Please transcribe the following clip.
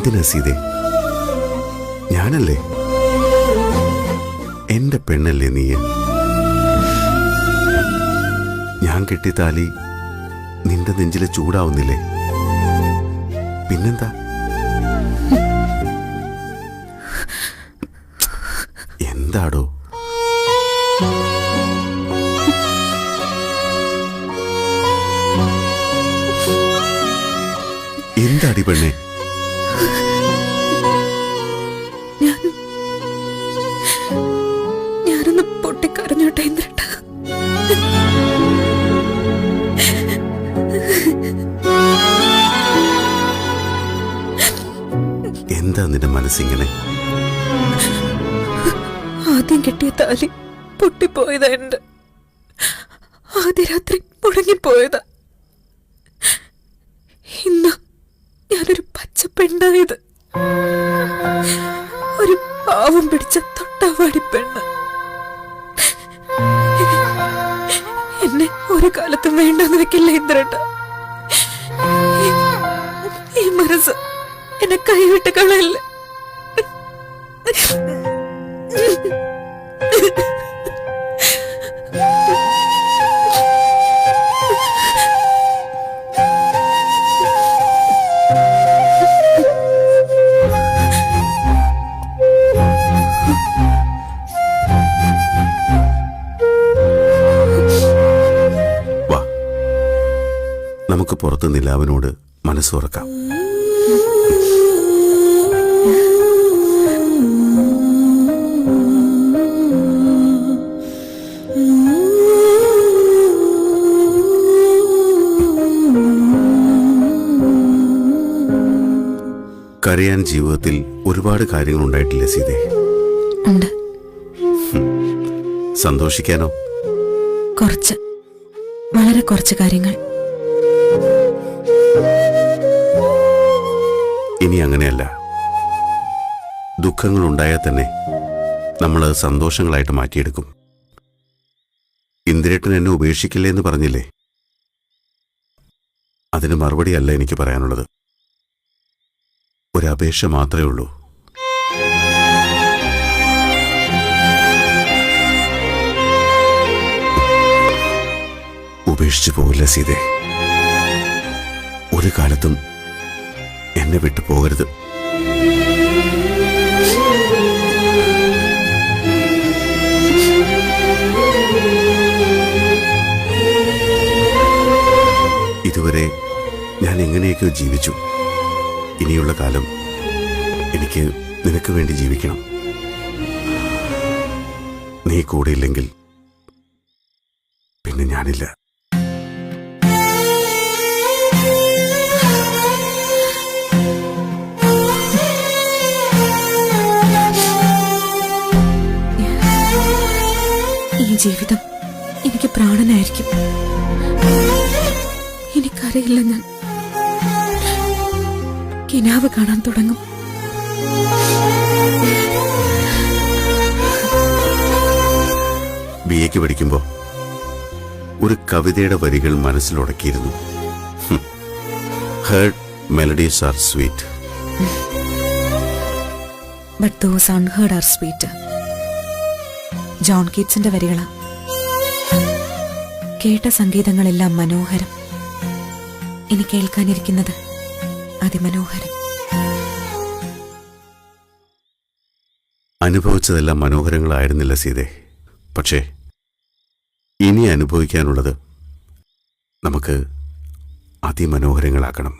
എന്തിനാ സീതേ? ഞാനല്ലേ, എന്റെ പെണ്ണല്ലേ നീ. ഞാൻ കെട്ടി താലി നിന്റെ നെഞ്ചിലെ ചൂടാവുന്നില്ലേ? പിന്നെന്താ? എന്താടോ? എന്താടി പെണ്ണേ? ഞാനൊന്ന് പൊട്ടിക്കരഞ്ഞോട്ടെ ഇന്ദ്രേട്ട. എന്താ നിന്റെ മനസ്സിങ്ങനെ? ആദ്യം കിട്ടിയ താലി പൊട്ടിപ്പോയതാ. എന്റെ ആദ്യ രാത്രി മുടങ്ങിപ്പോയതാ. ഇന്ന് ഞാനൊരു പച്ചപ്പെണ്ണായത്. ഒരു പാവം പിടിച്ച തൊട്ടാവാടി പെണ്ണ്. എന്നെ ഒരു കാലത്തും വേണ്ടെന്ന് വെക്കില്ല ഇന്ദ്രേട്ട. ഈ മനസ്സ് എന്നെ കൈവിട്ട് കളയല്ലേ. വാ, നമുക്ക് പുറത്ത് നിലാവിനോട് മനസ്സ് തുറക്കാം. കരയാൻ ജീവിതത്തിൽ ഒരുപാട് കാര്യങ്ങൾ ഉണ്ടായിട്ടില്ലേ സീതേ? ഉണ്ട്. സന്തോഷിക്കാനോ? കുറച്ച്, വളരെ കുറച്ച് കാര്യങ്ങൾ. ഇനി അങ്ങനെയല്ല. ദുഃഖങ്ങൾ ഉണ്ടായാൽ തന്നെ നമ്മൾ സന്തോഷങ്ങളായിട്ട് മാറ്റിയെടുക്കും. ഇന്ദ്രേട്ടൻ എന്നെ ഉപേക്ഷിക്കില്ലേ എന്ന് പറഞ്ഞില്ലേ? അതിന് മറുപടിയല്ല എനിക്ക് പറയാനുള്ളത്. ഒരപേക്ഷ മാത്രമേ ഉള്ളൂ. ഉപേക്ഷിച്ചു പോകില്ല സീതേ. ഒരു കാലത്തും എന്നെ വിട്ടു പോകരുത്. ഇതുവരെ ഞാൻ എങ്ങനെയൊക്കെയോ ജീവിച്ചു. ഇനിയുള്ള കാലം എനിക്ക് നിനക്ക് വേണ്ടി ജീവിക്കണം. നീ കൂടെയില്ലെങ്കിൽ പിന്നെ ഞാനില്ല. ഈ ജീവിതം എനിക്ക് പ്രാണനായിരിക്കും. എനിക്കറിയില്ല, ഞാൻ കിനാവ് കാണാൻ തുടങ്ങും. ബിഎക്ക് പഠിക്കുമ്പോ ഒരു കവിതയുടെ വരികൾ മനസ്സിലുടക്കിയിരുന്നു. Heard melodies are sweet, but those unheard are sweet. John കീറ്റ്സിന്റെ വരികളാ. കേട്ട സംഗീതങ്ങളെല്ലാം മനോഹരം. ഇനി കേൾക്കാനിരിക്കുന്നത് അതിമനോഹരം. അനുഭവിച്ചതെല്ലാം മനോഹരങ്ങളായിരുന്നില്ല സീതേ. പക്ഷേ ഇനി അനുഭവിക്കാനുള്ളത് നമുക്ക് അതിമനോഹരങ്ങളാക്കണം.